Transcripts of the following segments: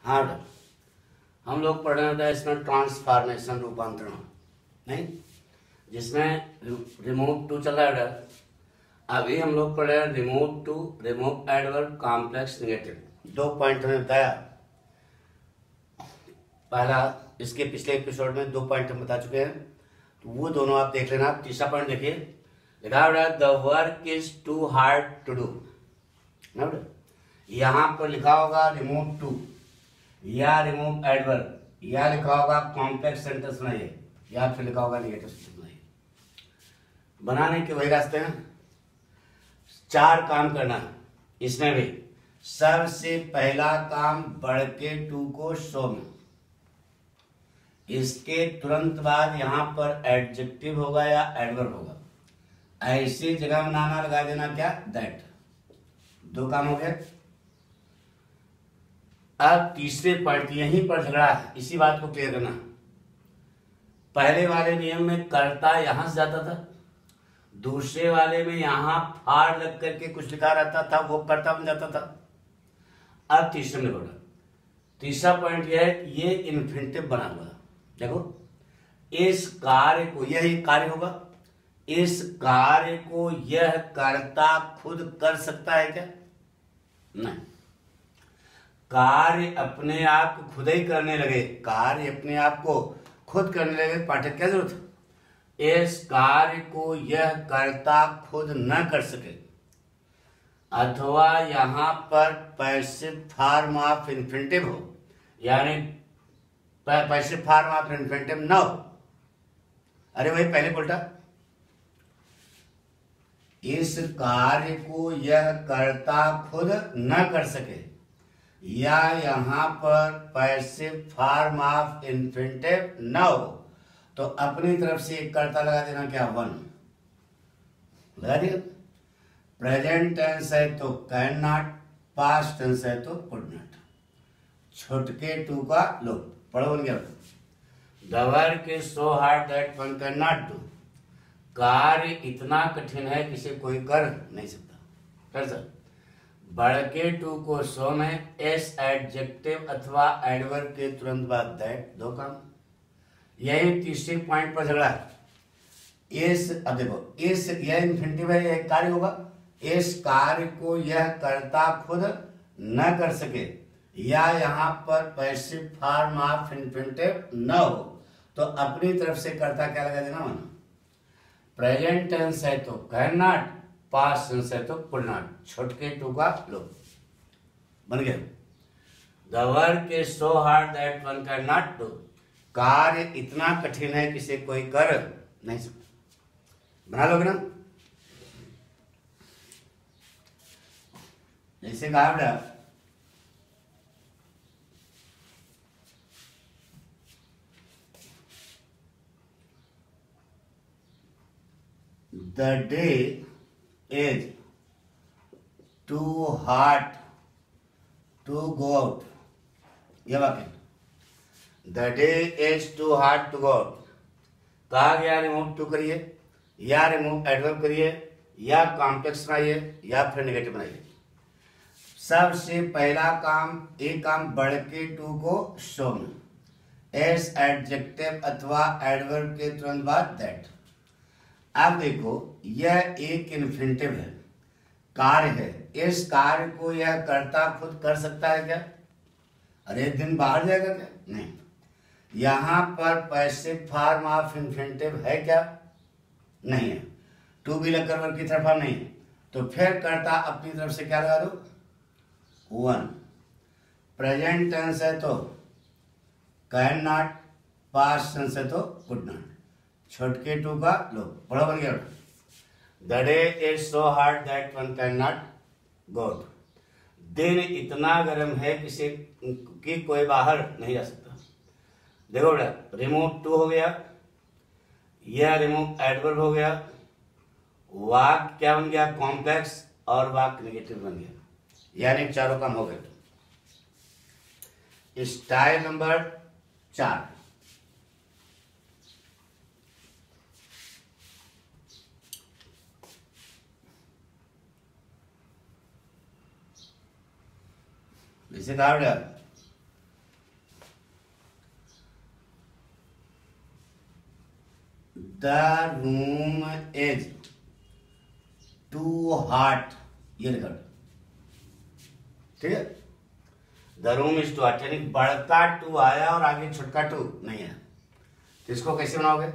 हाँ हम लोग पढ़ रहे थे इसमें ट्रांसफॉर्मेशन रूपांतरण, नहीं जिसमें रिमूव टू चल रहा है। अभी हम लोग पढ़ रहे हैं remove too, remove adverb, complex negative. 2 point हमने बताया। पहला इसके पिछले एपिसोड में 2 पॉइंट हम बता चुके हैं, तो वो दोनों आप देख लेना। तीसरा पॉइंट देखिए, लिखा हुआ है the work is too hard to do. यहाँ पर लिखा होगा रिमूव टू या रिमूव एडवर्ब, या लिखा होगा कॉम्प्लेक्स सेंटेंस बनाइए, या फिर लिखा होगा नेगेटिव सेंटेंस बनाइए। बनाने के वही रास्ते हैं। 4 काम करना है इसमें भी। सबसे पहला काम बढ़ के टू को शो में, इसके तुरंत बाद यहां पर एडजेक्टिव होगा या एडवर्ब होगा। ऐसी जगह में नाना लगा देना, क्या दैट। 2 काम हो गए। अब तीसरे पॉइंट, यहीं पर झगड़ा है, इसी बात को क्लियर करना। पहले वाले नियम में कर्ता यहां से जाता था, दूसरे वाले में यहां फाड़ लग करके कुछ लिखा रहता था, वो कर्ता बन जाता था। अब तीसरे में बोला, तीसरा पॉइंट यह है, ये इन्फिनिटिव बना हुआ। देखो इस कार्य को, यह कार्य होगा, इस कार्य को यह कर्ता खुद कर सकता है क्या? नहीं। कार्य अपने आप को खुद ही करने लगे, कार्य अपने आप को खुद करने लगे, पाठक क्या जरूरत है? इस कार्य को यह कर्ता खुद न कर सके, अथवा यहां पर पैसिव फॉर्म ऑफ इन्फिनिटिव हो, यानी पैसिव फॉर्म ऑफ इन्फिनिटिव न हो। अरे वही पहले बोलता, इस कार्य को यह कर्ता खुद न कर सके, या यहां पर पैसिव फॉर्म ऑफ इन्फिनिटिव न हो, तो अपनी तरफ से एक कर्ता लगा देना, क्या 1 लगा दिया। प्रेजेंट टेंस है तो कैन नॉट, पास्ट टेंस है तो कुड नॉट। छुटके टू का लो पढ़ो बन गया। The work is so hard that one can not do. कार्य इतना कठिन है कि इसे कोई कर नहीं सकता। कर सकता। बढ़ के टू को सो में एस एडजेक्टिव अथवा एडवर्ब के तुरंत बाद दैट, 2 काम। यही तीसरे पॉइंट पर झगड़ा है। इस, अब देखो इस, यह इन्फिनिटिव है, यह कार्य होगा। इस कार्य को यह कर्ता खुद न कर सके, या यहां पर पैसिव फॉर्म ऑफ इन्फिनिटिव न हो, तो अपनी तरफ से कर्ता क्या लगा देना, माना। प्रेजेंट टेंस है तो कैन नॉट, पास्ट टेंस है तो कुड नॉट। छुटके टू का लो बन गया। The work is so hard that one can not do. कार्य इतना कठिन है कि इसे कोई कर नहीं सकता। बना लोगे ना? जैसे कहा बेटा, the day is too hot to go out। यह वाक्य, the day is too hot to go out। कहा गया रिमूव टू करिए, या रिमूव एडवर्ब करिए, या कॉम्प्लेक्स बनाइए, या फिर नेगेटिव बनाइए। सबसे पहला काम, एक काम बढ़ के टू को शो में, एस एडजेक्टिव अथवा एडवर्ब के तुरंत बाद दैट। अब देखो यह एक इन्फिनिटिव है, कार्य है। इस कार्य को यह कर्ता खुद कर सकता है क्या? अरे दिन बाहर जाएगा क्या? नहीं। यहां पर पैसिव फॉर्म ऑफ इन्फिनिटिव है क्या? नहीं है। टू बी लगकर वर्ग की तरफ नहीं है, तो फिर कर्ता अपनी तरफ से क्या लगा दो, 1। प्रेजेंट टेंस है तो कैन नॉट, पास्ट टेंस है तो कुड नॉट। छुटके टू का लो पढ़ो बन गया। The day is so hard that one can not go out. दिन इतना गर्म है कि कोई बाहर नहीं जा सकता। देखो बेटा, रिमूव टू हो गया, यह रिमूव एडवर्ब हो गया, वाक्य क्या बन गया, कॉम्प्लेक्स, और वाक्य नेगेटिव बन गया, यानी 4 काम हो गए। स्टाइल नंबर 4, जैसे कहा बेटा, the room is too hot, ये लिखा, ठीक है। The room is too hot, यानी बड़का टू आया और आगे छोटका टू नहीं है, तो इसको कैसे बनाओगे?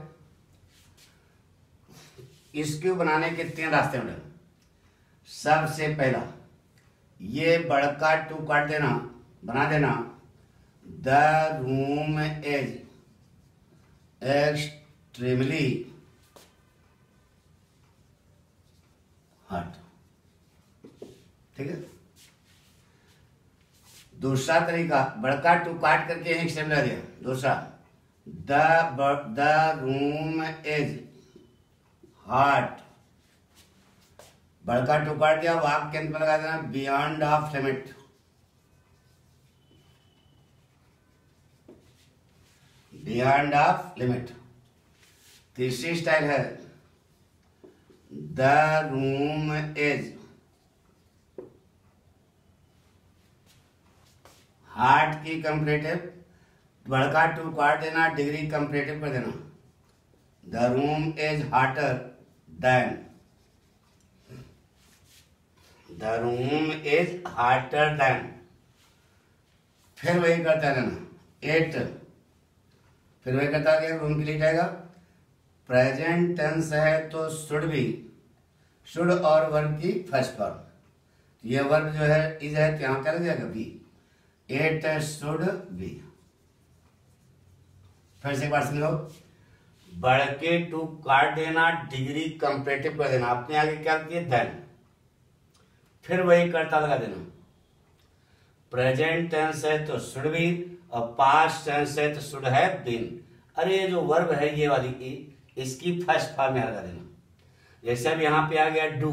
इसको बनाने के 3 रास्ते बने। सबसे पहला, ये बड़का टू काट देना, बना देना the room is extremely hot, ठीक है। दूसरा तरीका, बड़का टू काट करके एक से मिला दिया। दूसरा, द रूम इज हॉट, बड़का टू काट दिया, वाक्य के अंत में लगा देना beyond of limit, beyond of limit. तीसरी स्टाइल है द रूम इज हॉट की कंपैरेटिव, बड़का टू काट देना, डिग्री कंपैरेटिव कर देना, the room is hotter then, the room is hotter then. फिर वही करता रहना 8, फिर वही करता गया, रूम के लिए जाएगा। प्रेजेंट टेंस है तो शुड भी, शुड और वर्ब की फर्स्ट फॉर्म, ये वर्ब जो है इज है तो यहां क्या लग जाएगा बी, 8 शुड बी। फिर से एक बार समझो, बढ़ के टू काट देना, डिग्री कंपैरेटिव कर देना, अपने आगे क्या किए देन, फिर वही कर्ता लगा देना। प्रेजेंट टेंस है तो शुड बी और पास्ट टेंस है तो शुड हैव बीन। अरे जो वर्ब है ये वाली इसकी फर्स्ट फॉर्म में लगा देना। जैसे अब यहाँ पे आ गया डू,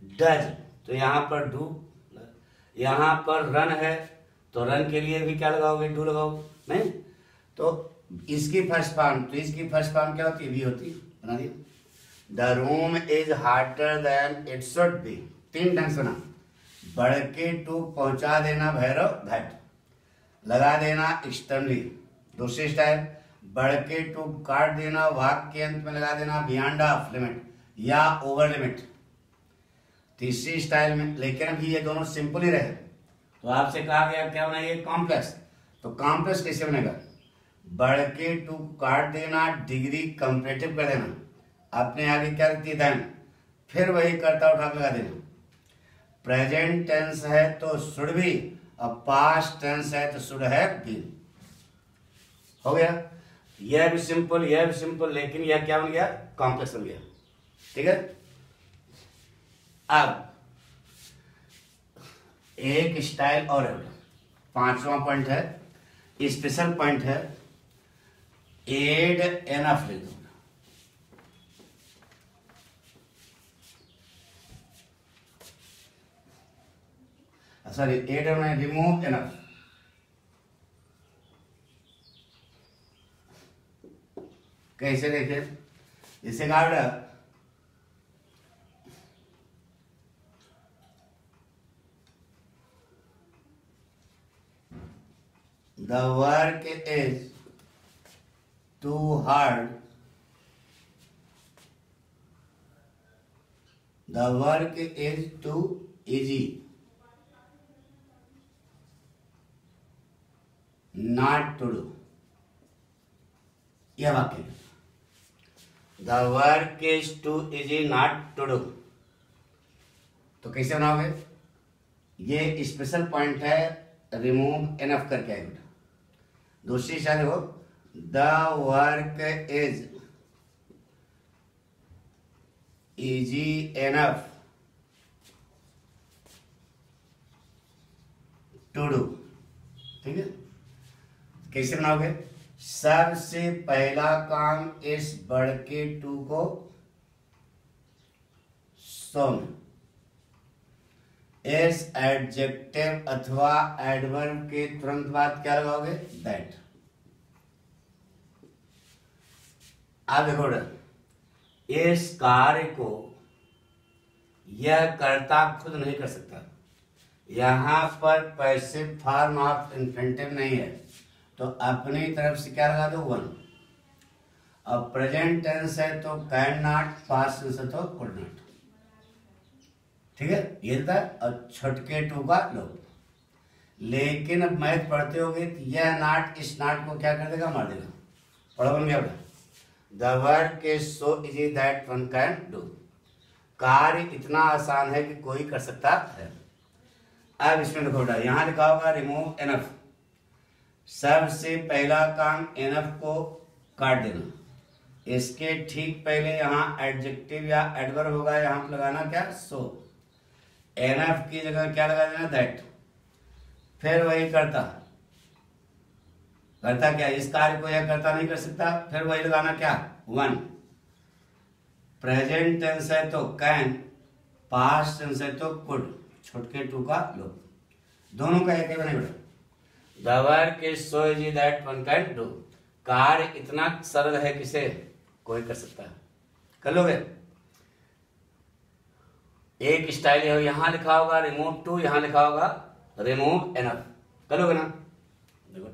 डज, तो यहाँ पर डू, यहाँ पर रन है तो रन के लिए भी क्या लगाओगे, डू लगाओगे, नहीं तो इसकी फर्स्ट फॉर्म, तो इसकी फर्स्ट फॉर्म क्या होती है, बी होती है, बना दिया। The room is hotter than it should be. 3 ढंग से बना, बढ़ के टू पहुंचा देना भैरव दैट, लगा देना एक्सटर्नली। दूसरी स्टाइल, बढ़ के टू काट देना, वाक्य के अंत में लगा देना बियॉन्ड ऑफ लिमिट या ओवर लिमिट। तीसरी स्टाइल में, लेकिन अभी ये दोनों सिंपल ही रहे, तो आपसे कहा गया क्या बनाइए कॉम्प्लेक्स, तो कॉम्प्लेक्स कैसे बनेगा, बढ़ के टू काट देना, डिग्री कंपैरेटिव कर देना, अपने आगे क्या रखती है देन, फिर वही कर्ता उठा लगा देना। प्रेजेंट टेंस है तो शुड भी और पास्ट टेंस है तो शुड हैव बीन। हो गया, यह भी सिंपल, यह भी सिंपल, लेकिन यह क्या बन गया, कॉम्प्लेक्स बन गया, ठीक है। अब एक स्टाइल और है, 5वां पॉइंट है, स्पेशल पॉइंट है, एड एनफ लिख दो। सॉरी, एड में रिमूव एनफ, कैसे देखे, इसे गार्ड the work is too hard, the work is too easy not to do, यह वाक्य, the work is too easy not to do. तो कैसे बनाओगे, ये स्पेशल पॉइंट है, रिमूव एनफ करके आएगा। दूसरी शायद हो, the work is easy enough to do, ठीक है। कैसे बनाओगे, सबसे पहला काम इस बढ़ के टू को सोम, इस एडजेक्टिव अथवा एडवर्ब के तुरंत बाद क्या लगाओगे, दैट। अब देखो, इस कार्य को यह कर्ता खुद नहीं कर सकता, यहां पर पैसिव फॉर्म ऑफ इन्फिनिटिव नहीं है, तो अपनी तरफ से क्या लगा दो 1, अब प्रेजेंट टेंस है तो कैन नॉट, पास्ट टेंस है तो कुड नॉट। ठीक है, ये था। और छुटके टू का लोग। लेकिन अब मैथ पढ़ते होगे तो यह नाट इस नाट को क्या कर देगा, मार देगा। पढ़ो बन गया। The work is so easy that one can do. कार्य इतना आसान है कि कोई कर सकता है। अब इसमें लिखो बेटा, यहां लिखा होगा रिमूव एनफ। सबसे पहला काम एनफ को काट देना। इसके ठीक पहले यहाँ एडजेक्टिव या एडवर्ब होगा, यहाँ पे लगाना क्या, सो। एनफ की जगह क्या लगा देना, दैट। फिर वही करता क्या, इस कार्य को यह करता नहीं कर सकता, फिर वही लगाना क्या, वन। प्रेजेंट टेंस है तो कैन, पास्ट टेंस है तो कुड, छुटके टू का लोग। दोनों का एक बने बेटा। The work is so easy that one can do. कार्य इतना सरल है किसे कोई कर सकता है। कर लोगे। एक स्टाइल है, यहां लिखा होगा रिमूव टू, यहां लिखा होगा रिमूव एनफ। कर लोगे ना, देखो